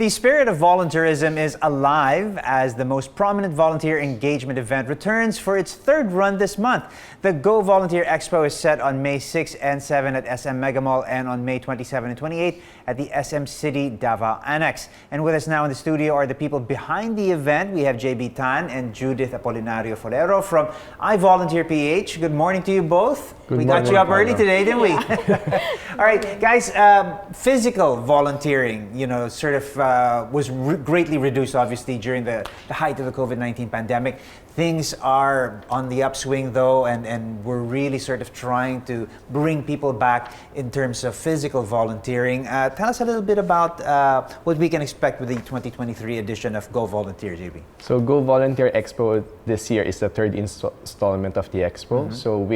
The spirit of volunteerism is alive as the most prominent volunteer engagement event returns for its third run this month. The Go Volunteer Expo is set on May 6 and 7 at SM Megamall and on May 27 and 28 at the SM City Davao Annex. And with us now in the studio are the people behind the event. We have JB Tan and Judith Apolinario-Follero from iVolunteer PH. Good morning to you both. We got you up early today, didn't we? All right, guys, physical volunteering, was greatly reduced, obviously, during the height of the COVID-19 pandemic. Things are on the upswing, though, and we're really sort of trying to bring people back in terms of physical volunteering. Tell us a little bit about what we can expect with the 2023 edition of Go Volunteer, JB. So Go Volunteer Expo this year is the third installment of the Expo. So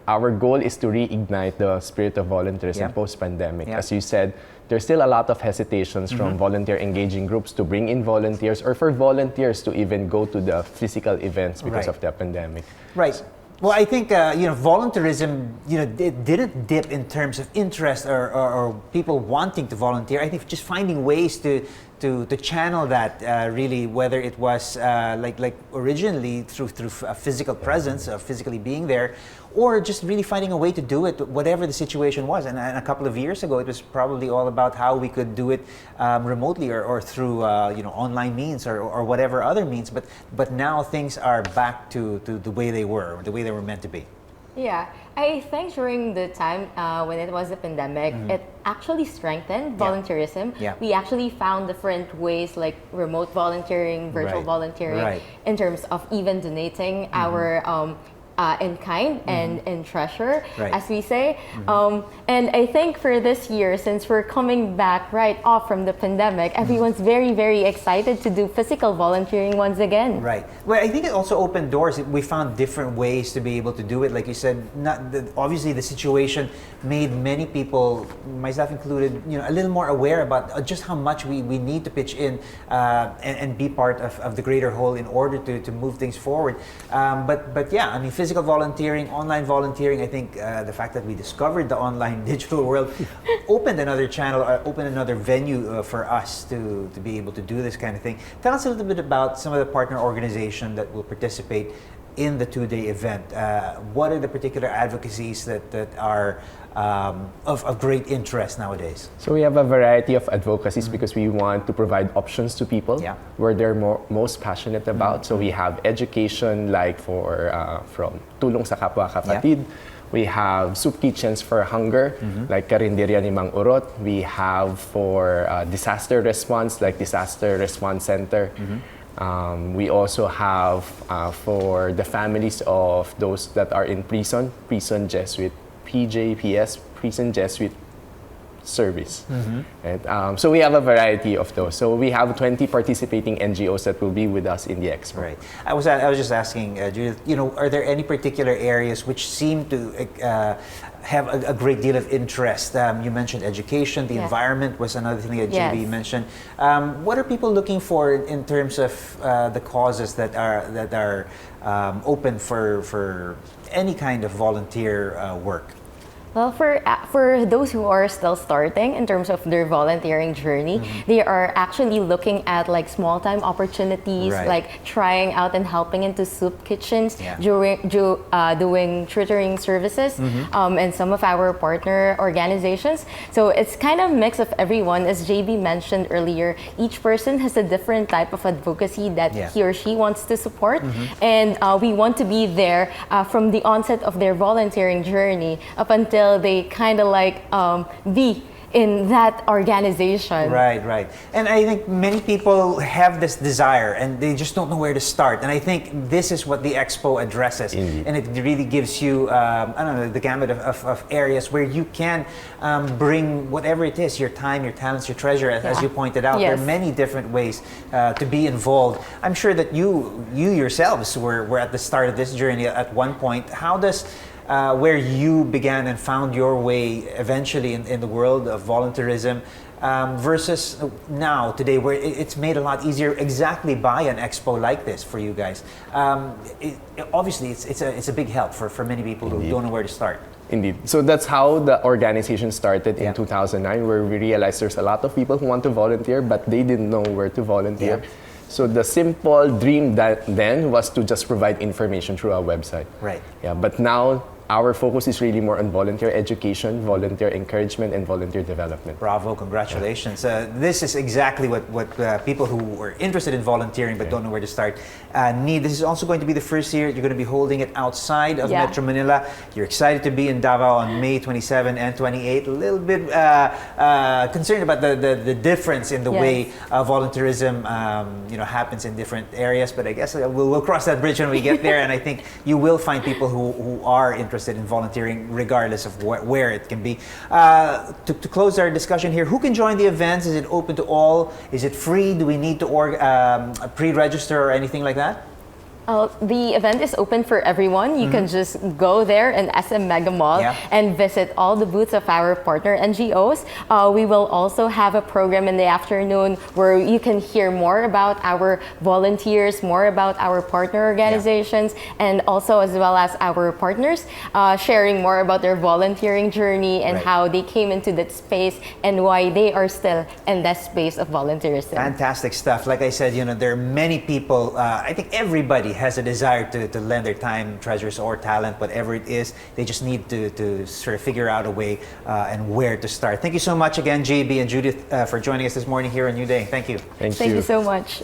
our goal is to reignite the spirit of volunteerism post-pandemic. As you said, there's still a lot of hesitations from volunteer engaging groups to bring in volunteers or for volunteers to even go to the physical events because of the pandemic. Right. Well, I think volunteerism, it didn't dip in terms of interest or people wanting to volunteer. I think just finding ways to channel that really, whether it was like originally through a physical presence, physically being there, or just really finding a way to do it, whatever the situation was. And a couple of years ago, it was probably all about how we could do it remotely or through online means or whatever other means. But now things are back to the way they were meant to be. Yeah, I think during the time when it was a pandemic, it actually strengthened volunteerism. We actually found different ways like remote volunteering, virtual volunteering, in terms of even donating our in kind and in treasure, as we say. And I think for this year, since we're coming back right off from the pandemic, everyone's very, very excited to do physical volunteering once again. Right. Well, I think it also opened doors. We found different ways to be able to do it. Like you said, obviously the situation made many people, myself included, a little more aware about just how much we need to pitch in and be part of the greater whole in order to move things forward. But yeah, I mean, physical volunteering, online volunteering, I think the fact that we discovered the online digital world opened another channel, opened another venue for us to be able to do this kind of thing. Tell us a little bit about some of the partner organizations that will participate in the two-day event. What are the particular advocacies that are of great interest nowadays? So we have a variety of advocacies because we want to provide options to people where they're most passionate about. So we have education like from Tulong sa Kapwa Kapatid. We have soup kitchens for hunger, like Karinderya ni Mang Urot. We have for disaster response, like Disaster Response Center. We also have for the families of those that are in prison Jesuit, PJPS, Prison Jesuit Service. And, so we have a variety of those. So we have 20 participating NGOs that will be with us in the Expo. Right. I was just asking, Judith, are there any particular areas which seem to have a great deal of interest? You mentioned education, the environment was another thing that JB mentioned. What are people looking for in terms of the causes that are open for any kind of volunteer work? Well, for those who are still starting in terms of their volunteering journey, they are actually looking at like small-time opportunities, like trying out and helping into soup kitchens, doing tutoring services, and some of our partner organizations. So it's kind of mix of everyone. As JB mentioned earlier, each person has a different type of advocacy that he or she wants to support, and we want to be there from the onset of their volunteering journey up until they kind of like be in that organization. Right. And I think many people have this desire and they just don't know where to start. And I think this is what the Expo addresses. And it really gives you, the gamut of areas where you can bring whatever it is, your time, your talents, your treasure, as you pointed out. There are many different ways to be involved. I'm sure that you yourselves were at the start of this journey at one point. How does where you began and found your way eventually in the world of volunteerism versus now, today, where it's made a lot easier exactly by an expo like this for you guys. Obviously, it's a big help for many people who don't know where to start. Indeed. So that's how the organization started in 2009, where we realized there's a lot of people who want to volunteer, but they didn't know where to volunteer. Yeah. So the simple dream that then was to just provide information through our website. Right. Yeah, but now our focus is really more on volunteer education, volunteer encouragement, and volunteer development. Bravo, congratulations. This is exactly what people who are interested in volunteering but don't know where to start need. This is also going to be the first year you're going to be holding it outside of Metro Manila. You're excited to be in Davao on May 27 and 28. A little bit concerned about the difference in the way volunteerism happens in different areas, but I guess we'll cross that bridge when we get there, and I think you will find people who are interested in volunteering regardless of where it can be. To close our discussion here, who can join the events? Is it open to all? Is it free? Do we need to pre-register or anything like that? The event is open for everyone. You can just go there in SM Megamall and visit all the booths of our partner NGOs. We will also have a program in the afternoon where you can hear more about our volunteers, more about our partner organizations, and also as well as our partners, sharing more about their volunteering journey and how they came into that space and why they are still in that space of volunteerism. Fantastic stuff. Like I said, there are many people, I think everybody has a desire to lend their time, treasures, or talent, whatever it is. They just need to sort of figure out a way and where to start. Thank you so much again, JB and Judith, for joining us this morning here on New Day. Thank you. Thank you so much.